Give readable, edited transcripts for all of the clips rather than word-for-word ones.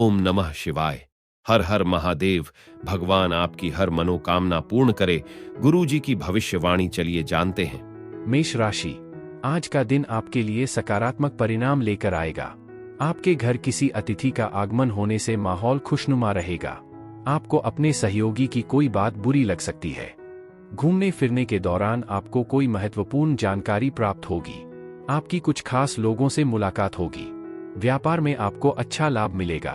ओम नमः शिवाय। हर हर महादेव। भगवान आपकी हर मनोकामना पूर्ण करे। गुरु जी की भविष्यवाणी चलिए जानते हैं। मेष राशि, आज का दिन आपके लिए सकारात्मक परिणाम लेकर आएगा। आपके घर किसी अतिथि का आगमन होने से माहौल खुशनुमा रहेगा। आपको अपने सहयोगी की कोई बात बुरी लग सकती है। घूमने फिरने के दौरान आपको कोई महत्वपूर्ण जानकारी प्राप्त होगी। आपकी कुछ खास लोगों से मुलाकात होगी। व्यापार में आपको अच्छा लाभ मिलेगा।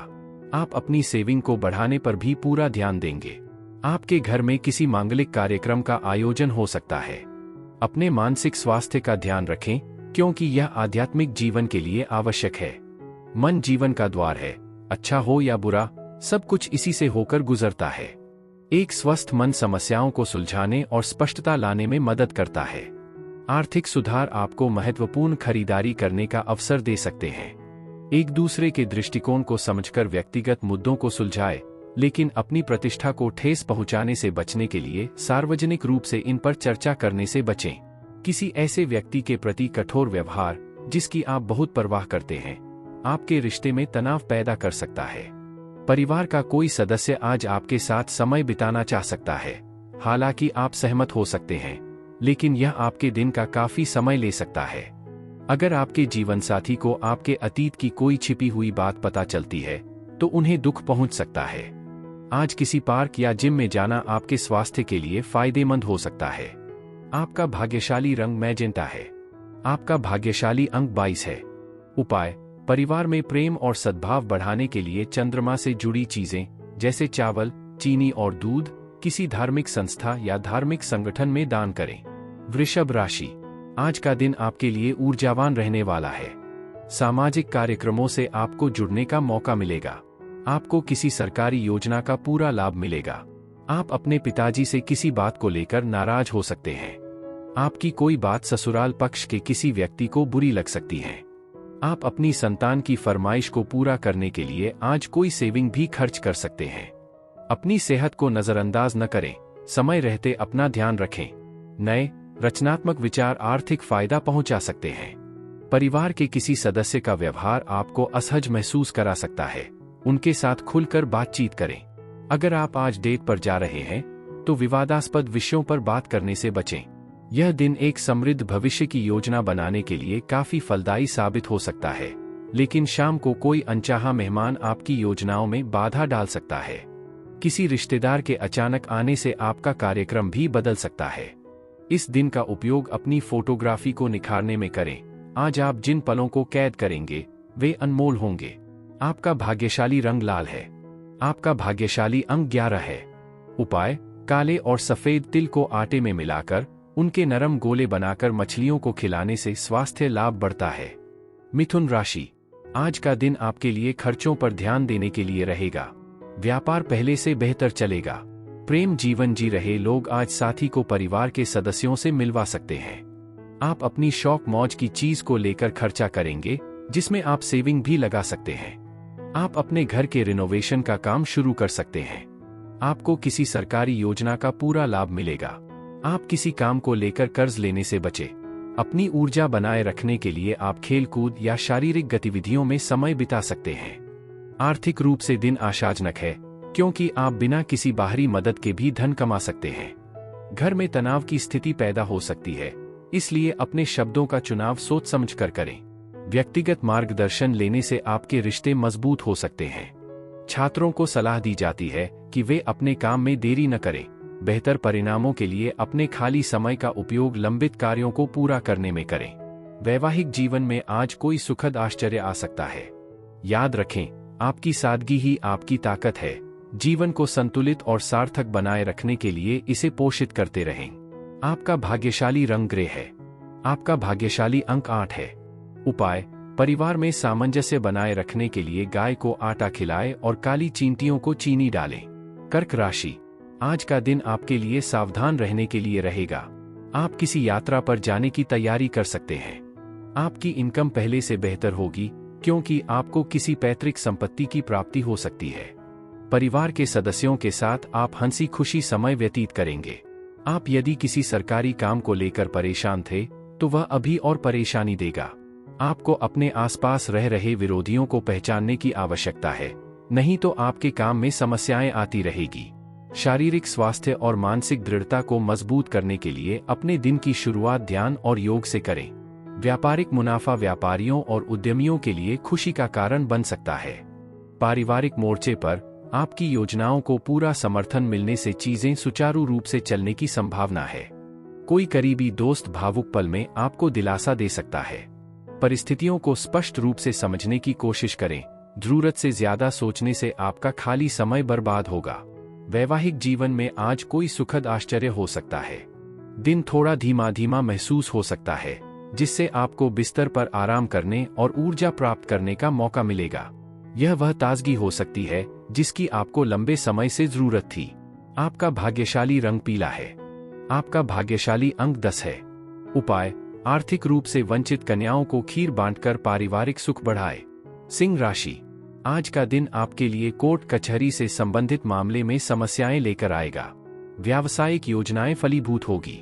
आप अपनी सेविंग को बढ़ाने पर भी पूरा ध्यान देंगे। आपके घर में किसी मांगलिक कार्यक्रम का आयोजन हो सकता है। अपने मानसिक स्वास्थ्य का ध्यान रखें, क्योंकि यह आध्यात्मिक जीवन के लिए आवश्यक है। मन जीवन का द्वार है, अच्छा हो या बुरा, सब कुछ इसी से होकर गुजरता है। एक स्वस्थ मन समस्याओं को सुलझाने और स्पष्टता लाने में मदद करता है। आर्थिक सुधार आपको महत्वपूर्ण खरीदारी करने का अवसर दे सकते हैं। एक दूसरे के दृष्टिकोण को समझकर व्यक्तिगत मुद्दों को सुलझाए, लेकिन अपनी प्रतिष्ठा को ठेस पहुंचाने से बचने के लिए सार्वजनिक रूप से इन पर चर्चा करने से बचें। किसी ऐसे व्यक्ति के प्रति कठोर व्यवहार, जिसकी आप बहुत परवाह करते हैं, आपके रिश्ते में तनाव पैदा कर सकता है। परिवार का कोई सदस्य आज आपके साथ समय बिताना चाह सकता है। हालांकि आप सहमत हो सकते हैं, लेकिन यह आपके दिन का काफी समय ले सकता है। अगर आपके जीवनसाथी को आपके अतीत की कोई छिपी हुई बात पता चलती है, तो उन्हें दुख पहुंच सकता है। आज किसी पार्क या जिम में जाना आपके स्वास्थ्य के लिए फायदेमंद हो सकता है। आपका भाग्यशाली रंग मैजेंटा है। आपका भाग्यशाली अंक 22 है। उपाय: परिवार में प्रेम और सद्भाव बढ़ाने के लिए चंद्रमा से जुड़ी चीजें जैसे चावल, चीनी और दूध किसी धार्मिक संस्था या धार्मिक संगठन में दान करें। वृषभ राशि, आज का दिन आपके लिए ऊर्जावान रहने वाला है। सामाजिक कार्यक्रमों से आपको जुड़ने का मौका मिलेगा। आपको किसी सरकारी योजना का पूरा लाभ मिलेगा। आप अपने पिताजी से किसी बात को लेकर नाराज हो सकते हैं। आपकी कोई बात ससुराल पक्ष के किसी व्यक्ति को बुरी लग सकती है। आप अपनी संतान की फरमाइश को पूरा करने के लिए आज कोई सेविंग भी खर्च कर सकते हैं। अपनी सेहत को नजरअंदाज न करें, समय रहते अपना ध्यान रखें। नए रचनात्मक विचार आर्थिक फायदा पहुंचा सकते हैं। परिवार के किसी सदस्य का व्यवहार आपको असहज महसूस करा सकता है। उनके साथ खुलकर बातचीत करें। अगर आप आज डेट पर जा रहे हैं, तो विवादास्पद विषयों पर बात करने से बचें। यह दिन एक समृद्ध भविष्य की योजना बनाने के लिए काफी फलदायी साबित हो सकता है, लेकिन शाम को कोई अनचाहा मेहमान आपकी योजनाओं में बाधा डाल सकता है। किसी रिश्तेदार के अचानक आने से आपका कार्यक्रम भी बदल सकता है। इस दिन का उपयोग अपनी फोटोग्राफी को निखारने में करें। आज आप जिन पलों को कैद करेंगे, वे अनमोल होंगे। आपका भाग्यशाली रंग लाल है। आपका भाग्यशाली अंक 11 है। उपाय: काले और सफेद तिल को आटे में मिलाकर उनके नरम गोले बनाकर मछलियों को खिलाने से स्वास्थ्य लाभ बढ़ता है। मिथुन राशि, आज का दिन आपके लिए खर्चों पर ध्यान देने के लिए रहेगा। व्यापार पहले से बेहतर चलेगा। प्रेम जीवन जी रहे लोग आज साथी को परिवार के सदस्यों से मिलवा सकते हैं। आप अपनी शौक मौज की चीज को लेकर खर्चा करेंगे, जिसमें आप सेविंग भी लगा सकते हैं। आप अपने घर के रिनोवेशन का काम शुरू कर सकते हैं। आपको किसी सरकारी योजना का पूरा लाभ मिलेगा। आप किसी काम को लेकर कर्ज लेने से बचें। अपनी ऊर्जा बनाए रखने के लिए आप खेलकूद या शारीरिक गतिविधियों में समय बिता सकते हैं। आर्थिक रूप से दिन आशाजनक है, क्योंकि आप बिना किसी बाहरी मदद के भी धन कमा सकते हैं। घर में तनाव की स्थिति पैदा हो सकती है, इसलिए अपने शब्दों का चुनाव सोच समझकर करें। व्यक्तिगत मार्गदर्शन लेने से आपके रिश्ते मजबूत हो सकते हैं। छात्रों को सलाह दी जाती है कि वे अपने काम में देरी न करें। बेहतर परिणामों के लिए अपने खाली समय का उपयोग लंबित कार्यों को पूरा करने में करें। वैवाहिक जीवन में आज कोई सुखद आश्चर्य आ सकता है। याद रखें, आपकी सादगी ही आपकी ताकत है। जीवन को संतुलित और सार्थक बनाए रखने के लिए इसे पोषित करते रहें। आपका भाग्यशाली रंग ग्रे है। आपका भाग्यशाली अंक 8 है। उपाय: परिवार में सामंजस्य बनाए रखने के लिए गाय को आटा खिलाएं और काली चींटियों को चीनी डालें। कर्क राशि, आज का दिन आपके लिए सावधान रहने के लिए रहेगा। आप किसी यात्रा पर जाने की तैयारी कर सकते हैं। आपकी इनकम पहले से बेहतर होगी, क्योंकि आपको किसी पैतृक संपत्ति की प्राप्ति हो सकती है। परिवार के सदस्यों के साथ आप हंसी खुशी समय व्यतीत करेंगे। आप यदि किसी सरकारी काम को लेकर परेशान थे, तो वह अभी और परेशानी देगा। आपको अपने आसपास रह रहे विरोधियों को पहचानने की आवश्यकता है, नहीं तो आपके काम में समस्याएं आती रहेगी। शारीरिक स्वास्थ्य और मानसिक दृढ़ता को मजबूत करने के लिए अपने दिन की शुरुआत ध्यान और योग से करें। व्यापारिक मुनाफा व्यापारियों और उद्यमियों के लिए खुशी का कारण बन सकता है। पारिवारिक मोर्चे पर आपकी योजनाओं को पूरा समर्थन मिलने से चीजें सुचारू रूप से चलने की संभावना है। कोई करीबी दोस्त भावुक पल में आपको दिलासा दे सकता है। परिस्थितियों को स्पष्ट रूप से समझने की कोशिश करें। जरूरत से ज्यादा सोचने से आपका खाली समय बर्बाद होगा। वैवाहिक जीवन में आज कोई सुखद आश्चर्य हो सकता है। दिन थोड़ा धीमा धीमा महसूस हो सकता है, जिससे आपको बिस्तर पर आराम करने और ऊर्जा प्राप्त करने का मौका मिलेगा। यह वह ताजगी हो सकती है जिसकी आपको लंबे समय से जरूरत थी। आपका भाग्यशाली रंग पीला है। आपका भाग्यशाली अंक 10 है। उपाय: आर्थिक रूप से वंचित कन्याओं को खीर बांटकर पारिवारिक सुख बढ़ाए। सिंह राशि: आज का दिन आपके लिए कोर्ट कचहरी से संबंधित मामले में समस्याएं लेकर आएगा। व्यावसायिक योजनाएं फलीभूत होगी।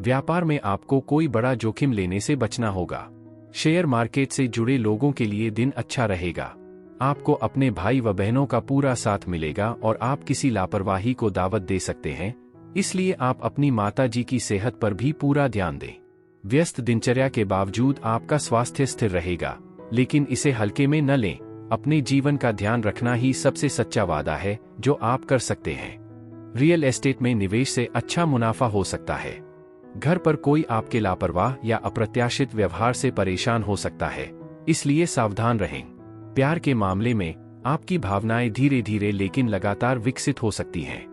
व्यापार में आपको कोई बड़ा जोखिम लेने से बचना होगा। शेयर मार्केट से जुड़े लोगों के लिए दिन अच्छा रहेगा। आपको अपने भाई व बहनों का पूरा साथ मिलेगा और आप किसी लापरवाही को दावत दे सकते हैं, इसलिए आप अपनी माताजी की सेहत पर भी पूरा ध्यान दें। व्यस्त दिनचर्या के बावजूद आपका स्वास्थ्य स्थिर रहेगा, लेकिन इसे हल्के में न लें। अपने जीवन का ध्यान रखना ही सबसे सच्चा वादा है जो आप कर सकते हैं। रियल एस्टेट में निवेश से अच्छा मुनाफा हो सकता है। घर पर कोई आपके लापरवाह या अप्रत्याशित व्यवहार से परेशान हो सकता है, इसलिए सावधान रहें। प्यार के मामले में आपकी भावनाएं धीरे धीरे लेकिन लगातार विकसित हो सकती हैं।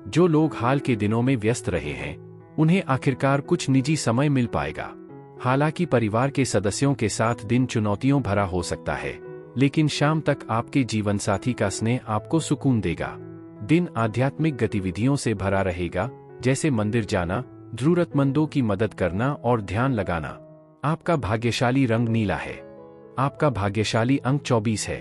जो लोग हाल के दिनों में व्यस्त रहे हैं, उन्हें आखिरकार कुछ निजी समय मिल पाएगा। हालांकि परिवार के सदस्यों के साथ दिन चुनौतियों भरा हो सकता है, लेकिन शाम तक आपके जीवनसाथी का स्नेह आपको सुकून देगा। दिन आध्यात्मिक गतिविधियों से भरा रहेगा, जैसे मंदिर जाना, जरूरतमंदों की मदद करना और ध्यान लगाना। आपका भाग्यशाली रंग नीला है। आपका भाग्यशाली अंक 24 है।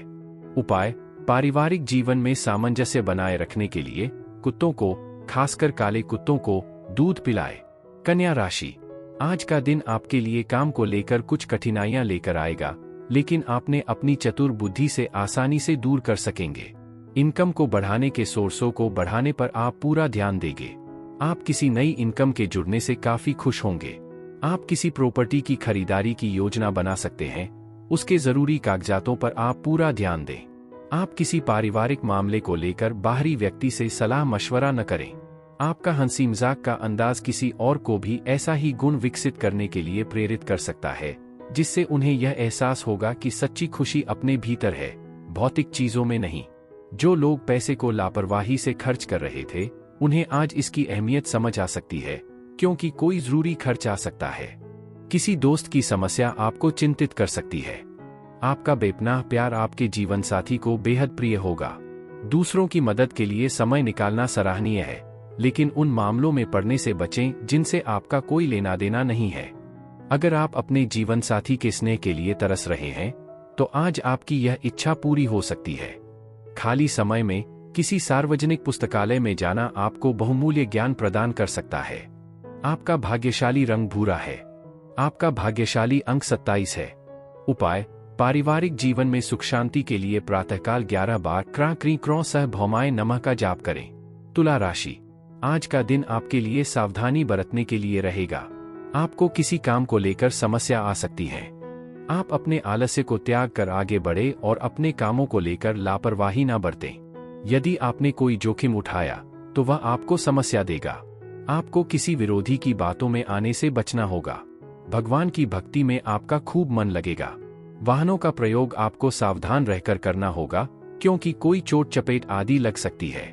उपाय: पारिवारिक जीवन में सामंजस्य बनाए रखने के लिए कुत्तों को, खासकर काले कुत्तों को, दूध पिलाए। कन्या राशि: आज का दिन आपके लिए काम को लेकर कुछ कठिनाइयां लेकर आएगा, लेकिन आपने अपनी चतुर बुद्धि से आसानी से दूर कर सकेंगे। इनकम को बढ़ाने के सोर्सों को बढ़ाने पर आप पूरा ध्यान देंगे। आप किसी नई इनकम के जुड़ने से काफी खुश होंगे। आप किसी प्रॉपर्टी की खरीदारी की योजना बना सकते हैं। उसके जरूरी कागजातों पर आप पूरा ध्यान दें। आप किसी पारिवारिक मामले को लेकर बाहरी व्यक्ति से सलाह मशवरा न करें। आपका हंसी मजाक का अंदाज किसी और को भी ऐसा ही गुण विकसित करने के लिए प्रेरित कर सकता है, जिससे उन्हें यह एहसास होगा कि सच्ची खुशी अपने भीतर है, भौतिक चीजों में नहीं। जो लोग पैसे को लापरवाही से खर्च कर रहे थे, उन्हें आज इसकी अहमियत समझ आ सकती है, क्योंकि कोई जरूरी खर्च आ सकता है। किसी दोस्त की समस्या आपको चिंतित कर सकती है। आपका बेपनाह प्यार आपके जीवन साथी को बेहद प्रिय होगा। दूसरों की मदद के लिए समय निकालना सराहनीय है, लेकिन उन मामलों में पड़ने से बचें जिनसे आपका कोई लेना देना नहीं है। अगर आप अपने जीवन साथी के स्नेह के लिए तरस रहे हैं, तो आज आपकी यह इच्छा पूरी हो सकती है। खाली समय में किसी सार्वजनिक पुस्तकालय में जाना आपको बहुमूल्य ज्ञान प्रदान कर सकता है। आपका भाग्यशाली रंग भूरा है। आपका भाग्यशाली अंक 27 है। उपाय: पारिवारिक जीवन में सुख शांति के लिए प्रातःकाल 11 बार क्रां क्री क्रों सह भौमाए नमः का जाप करें। तुला राशि: आज का दिन आपके लिए सावधानी बरतने के लिए रहेगा। आपको किसी काम को लेकर समस्या आ सकती है। आप अपने आलस्य को त्याग कर आगे बढ़े और अपने कामों को लेकर लापरवाही न बरतें। यदि आपने कोई जोखिम उठाया, तो वह आपको समस्या देगा। आपको किसी विरोधी की बातों में आने से बचना होगा। भगवान की भक्ति में आपका खूब मन लगेगा। वाहनों का प्रयोग आपको सावधान रहकर करना होगा, क्योंकि कोई चोट चपेट आदि लग सकती है।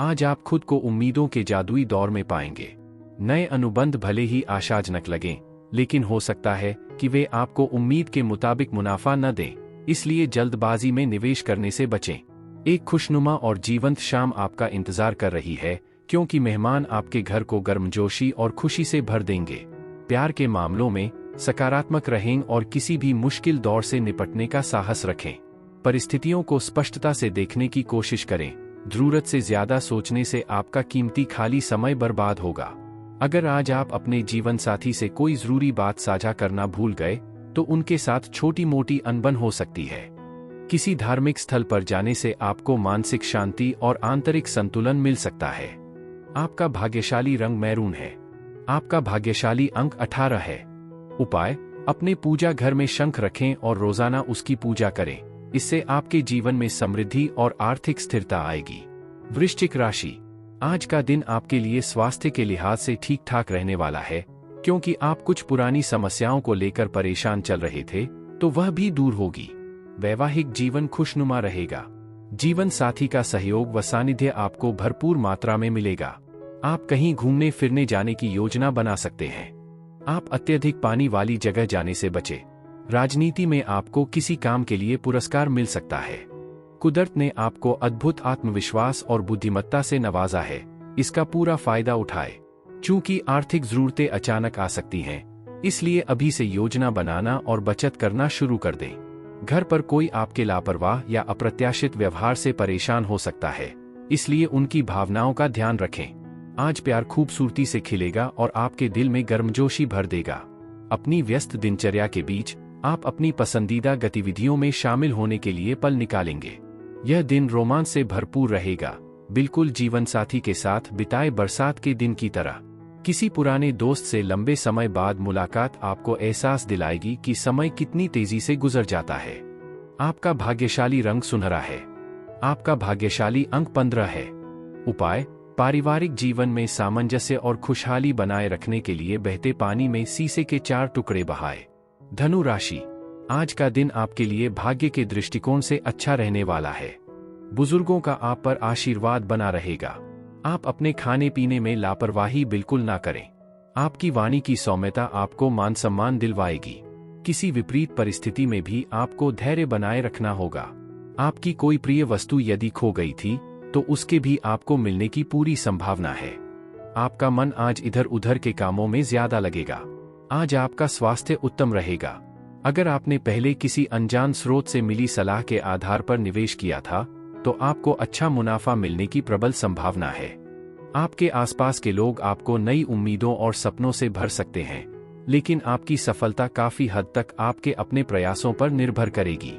आज आप खुद को उम्मीदों के जादुई दौर में पाएंगे। नए अनुबंध भले ही आशाजनक लगें, लेकिन हो सकता है कि वे आपको उम्मीद के मुताबिक मुनाफा न दें, इसलिए जल्दबाजी में निवेश करने से बचें। एक खुशनुमा और जीवंत शाम आपका इंतजार कर रही है, क्योंकि मेहमान आपके घर को गर्मजोशी और खुशी से भर देंगे। प्यार के मामलों में सकारात्मक रहें और किसी भी मुश्किल दौर से निपटने का साहस रखें। परिस्थितियों को स्पष्टता से देखने की कोशिश करें। जरूरत से ज्यादा सोचने से आपका कीमती खाली समय बर्बाद होगा। अगर आज आप अपने जीवन साथी से कोई जरूरी बात साझा करना भूल गए, तो उनके साथ छोटी मोटी अनबन हो सकती है। किसी धार्मिक स्थल पर जाने से आपको मानसिक शांति और आंतरिक संतुलन मिल सकता है। आपका भाग्यशाली रंग मैरून है। आपका भाग्यशाली अंक 18 है। उपाय: अपने पूजा घर में शंख रखें और रोजाना उसकी पूजा करें। इससे आपके जीवन में समृद्धि और आर्थिक स्थिरता आएगी। वृश्चिक राशि, आज का दिन आपके लिए स्वास्थ्य के लिहाज से ठीक ठाक रहने वाला है, क्योंकि आप कुछ पुरानी समस्याओं को लेकर परेशान चल रहे थे, तो वह भी दूर होगी। वैवाहिक जीवन खुशनुमा रहेगा। जीवन साथी का सहयोग व सानिध्य आपको भरपूर मात्रा में मिलेगा। आप कहीं घूमने फिरने जाने की योजना बना सकते हैं। आप अत्यधिक पानी वाली जगह जाने से बचें। राजनीति में आपको किसी काम के लिए पुरस्कार मिल सकता है। कुदरत ने आपको अद्भुत आत्मविश्वास और बुद्धिमत्ता से नवाजा है, इसका पूरा फायदा उठाए। चूंकि आर्थिक जरूरतें अचानक आ सकती हैं, इसलिए अभी से योजना बनाना और बचत करना शुरू कर दें। घर पर कोई आपके लापरवाह या अप्रत्याशित व्यवहार से परेशान हो सकता है, इसलिए उनकी भावनाओं का ध्यान रखें। आज प्यार खूबसूरती से खिलेगा और आपके दिल में गर्मजोशी भर देगा। अपनी व्यस्त दिनचर्या के बीच आप अपनी पसंदीदा गतिविधियों में शामिल होने के लिए पल निकालेंगे। यह दिन रोमांच से भरपूर रहेगा, बिल्कुल जीवन साथी के साथ बिताए बरसात के दिन की तरह। किसी पुराने दोस्त से लंबे समय बाद मुलाकात आपको एहसास दिलाएगी कि समय कितनी तेजी से गुजर जाता है। आपका भाग्यशाली रंग सुनहरा है। आपका भाग्यशाली अंक 15 है। उपाय: पारिवारिक जीवन में सामंजस्य और खुशहाली बनाए रखने के लिए बहते पानी में सीसे के 4 टुकड़े बहाएं। धनु राशि, आज का दिन आपके लिए भाग्य के दृष्टिकोण से अच्छा रहने वाला है। बुजुर्गों का आप पर आशीर्वाद बना रहेगा। आप अपने खाने पीने में लापरवाही बिल्कुल ना करें। आपकी वाणी की सौम्यता आपको मान सम्मान दिलवाएगी। किसी विपरीत परिस्थिति में भी आपको धैर्य बनाए रखना होगा। आपकी कोई प्रिय वस्तु यदि खो गई थी, तो उसके भी आपको मिलने की पूरी संभावना है। आपका मन आज इधर उधर के कामों में ज्यादा लगेगा। आज आपका स्वास्थ्य उत्तम रहेगा। अगर आपने पहले किसी अनजान स्रोत से मिली सलाह के आधार पर निवेश किया था, तो आपको अच्छा मुनाफा मिलने की प्रबल संभावना है। आपके आसपास के लोग आपको नई उम्मीदों और सपनों से भर सकते हैं, लेकिन आपकी सफलता काफी हद तक आपके अपने प्रयासों पर निर्भर करेगी।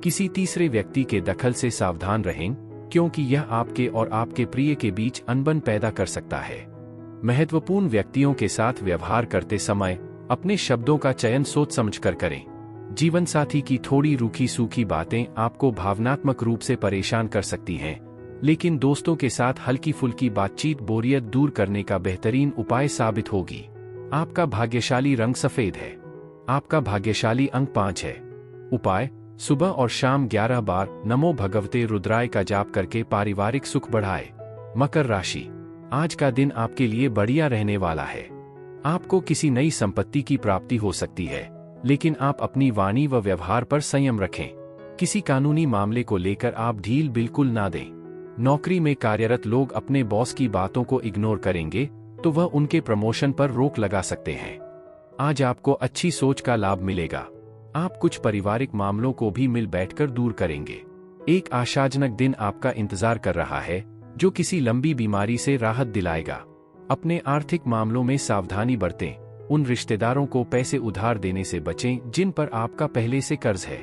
किसी तीसरे व्यक्ति के दखल से सावधान रहें, क्योंकि यह आपके और आपके प्रिय के बीच अनबन पैदा कर सकता है। महत्वपूर्ण व्यक्तियों के साथ व्यवहार करते समय अपने शब्दों का चयन सोच समझकर करें। जीवन साथी की थोड़ी रूखी सूखी बातें आपको भावनात्मक रूप से परेशान कर सकती हैं, लेकिन दोस्तों के साथ हल्की फुल्की बातचीत बोरियत दूर करने का बेहतरीन उपाय साबित होगी। आपका भाग्यशाली रंग सफेद है। आपका भाग्यशाली अंक 5 है। उपाय: सुबह और शाम 11 बार नमो भगवते रुद्राय का जाप करके पारिवारिक सुख बढ़ाए। मकर राशि, आज का दिन आपके लिए बढ़िया रहने वाला है। आपको किसी नई संपत्ति की प्राप्ति हो सकती है, लेकिन आप अपनी वाणी व व्यवहार पर संयम रखें। किसी कानूनी मामले को लेकर आप ढील बिल्कुल ना दें। नौकरी में कार्यरत लोग अपने बॉस की बातों को इग्नोर करेंगे, तो वह उनके प्रमोशन पर रोक लगा सकते हैं। आज आपको अच्छी सोच का लाभ मिलेगा। आप कुछ पारिवारिक मामलों को भी मिल बैठकर दूर करेंगे। एक आशाजनक दिन आपका इंतजार कर रहा है, जो किसी लंबी बीमारी से राहत दिलाएगा। अपने आर्थिक मामलों में सावधानी बरतें। उन रिश्तेदारों को पैसे उधार देने से बचें जिन पर आपका पहले से कर्ज है।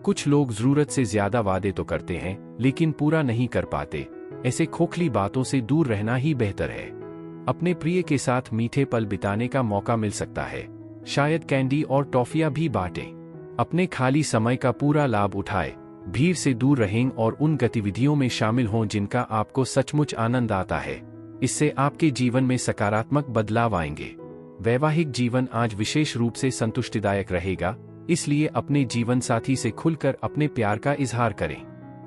कुछ लोग जरूरत से ज्यादा वादे तो करते हैं, लेकिन पूरा नहीं कर पाते। ऐसे खोखली बातों से दूर रहना ही बेहतर है। अपने प्रिय के साथ मीठे पल बिताने का मौका मिल सकता है। शायद कैंडी और टॉफियां भी बांटें। अपने खाली समय का पूरा लाभ उठाएं। भीड़ से दूर रहें और उन गतिविधियों में शामिल हों जिनका आपको सचमुच आनंद आता है। इससे आपके जीवन में सकारात्मक बदलाव आएंगे। वैवाहिक जीवन आज विशेष रूप से संतुष्टिदायक रहेगा, इसलिए अपने जीवन साथी से खुलकर अपने प्यार का इजहार करें।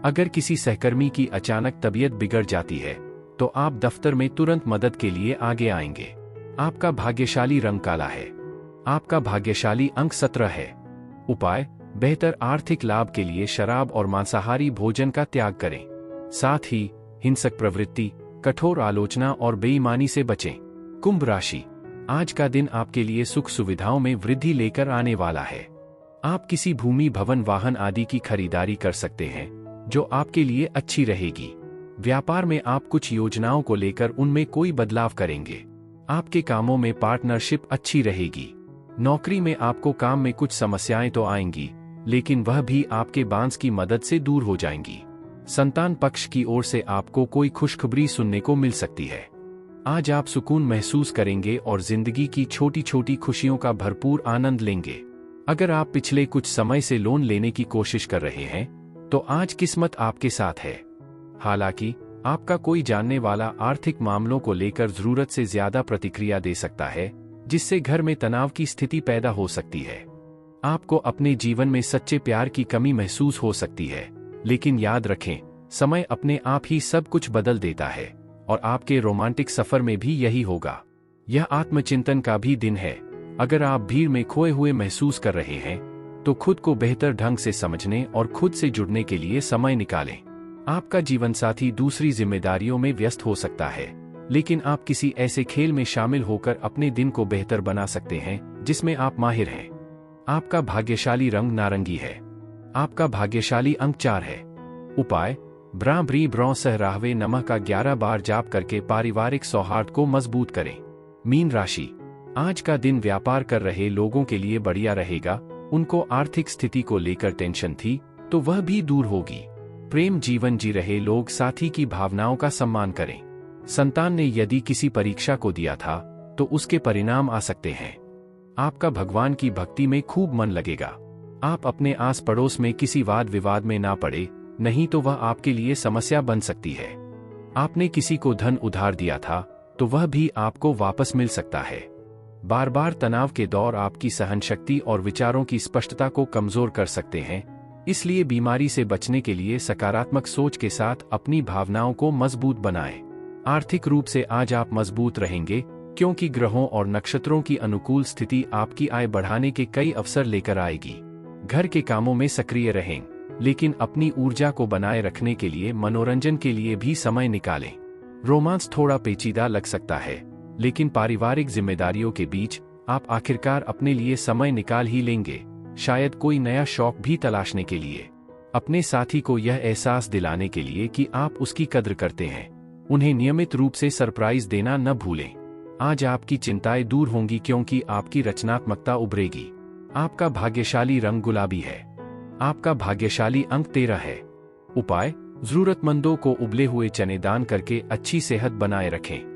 अगर किसी सहकर्मी की अचानक तबीयत बिगड़ जाती है, तो आप दफ्तर में तुरंत मदद के लिए आगे आएंगे। आपका भाग्यशाली रंग काला है। आपका भाग्यशाली अंक 17 है। उपाय: बेहतर आर्थिक लाभ के लिए शराब और मांसाहारी भोजन का त्याग करें। साथ ही हिंसक प्रवृत्ति, कठोर आलोचना और बेईमानी से बचें। कुंभ राशि, आज का दिन आपके लिए सुख सुविधाओं में वृद्धि लेकर आने वाला है। आप किसी भूमि, भवन, वाहन आदि की खरीदारी कर सकते हैं, जो आपके लिए अच्छी रहेगी। व्यापार में आप कुछ योजनाओं को लेकर उनमें कोई बदलाव करेंगे। आपके कामों में पार्टनरशिप अच्छी रहेगी। नौकरी में आपको काम में कुछ समस्याएं तो आएंगी, लेकिन वह भी आपके बांस की मदद से दूर हो जाएंगी। संतान पक्ष की ओर से आपको कोई खुशखबरी सुनने को मिल सकती है। आज आप सुकून महसूस करेंगे और जिंदगी की छोटी छोटी खुशियों का भरपूर आनंद लेंगे। अगर आप पिछले कुछ समय से लोन लेने की कोशिश कर रहे हैं तो आज किस्मत आपके साथ है। हालांकि आपका कोई जानने वाला आर्थिक मामलों को लेकर जरूरत से ज्यादा प्रतिक्रिया दे सकता है, जिससे घर में तनाव की स्थिति पैदा हो सकती है। आपको अपने जीवन में सच्चे प्यार की कमी महसूस हो सकती है, लेकिन याद रखें, समय अपने आप ही सब कुछ बदल देता है और आपके रोमांटिक सफर में भी यही होगा। यह आत्मचिंतन का भी दिन है। अगर आप भीड़ में खोए हुए महसूस कर रहे हैं तो खुद को बेहतर ढंग से समझने और खुद से जुड़ने के लिए समय निकालें। आपका जीवनसाथी दूसरी जिम्मेदारियों में व्यस्त हो सकता है, लेकिन आप किसी ऐसे खेल में शामिल होकर अपने दिन को बेहतर बना सकते हैं जिसमें आप माहिर हैं। आपका भाग्यशाली रंग नारंगी है। आपका भाग्यशाली अंक 4 है। उपाय: ब्रां ब्री ब्रौ सहराहवे नमः का 11 बार जाप करके पारिवारिक सौहार्द को मजबूत करें। मीन राशि: आज का दिन व्यापार कर रहे लोगों के लिए बढ़िया रहेगा। उनको आर्थिक स्थिति को लेकर टेंशन थी तो वह भी दूर होगी। प्रेम जीवन जी रहे लोग साथी की भावनाओं का सम्मान करें। संतान ने यदि किसी परीक्षा को दिया था तो उसके परिणाम आ सकते हैं। आपका भगवान की भक्ति में खूब मन लगेगा। आप अपने आस पड़ोस में किसी वाद विवाद में ना पड़े, नहीं तो वह आपके लिए समस्या बन सकती है। आपने किसी को धन उधार दिया था तो वह भी आपको वापस मिल सकता है। बार बार तनाव के दौर आपकी सहनशक्ति और विचारों की स्पष्टता को कमजोर कर सकते हैं, इसलिए बीमारी से बचने के लिए सकारात्मक सोच के साथ अपनी भावनाओं को मजबूत बनाएं। आर्थिक रूप से आज आप मजबूत रहेंगे, क्योंकि ग्रहों और नक्षत्रों की अनुकूल स्थिति आपकी आय बढ़ाने के कई अवसर लेकर आएगी। घर के कामों में सक्रिय रहें, लेकिन अपनी ऊर्जा को बनाए रखने के लिए मनोरंजन के लिए भी समय निकालें। रोमांस थोड़ा पेचीदा लग सकता है, लेकिन पारिवारिक जिम्मेदारियों के बीच आप आखिरकार अपने लिए समय निकाल ही लेंगे, शायद कोई नया शौक भी तलाशने के लिए। अपने साथी को यह एहसास दिलाने के लिए कि आप उसकी कद्र करते हैं, उन्हें नियमित रूप से सरप्राइज देना न भूलें। आज आपकी चिंताएं दूर होंगी क्योंकि आपकी रचनात्मकता उभरेगी। आपका भाग्यशाली रंग गुलाबी है। आपका भाग्यशाली अंक 13 है। उपाय: जरूरतमंदों को उबले हुए चने दान करके अच्छी सेहत बनाए रखें।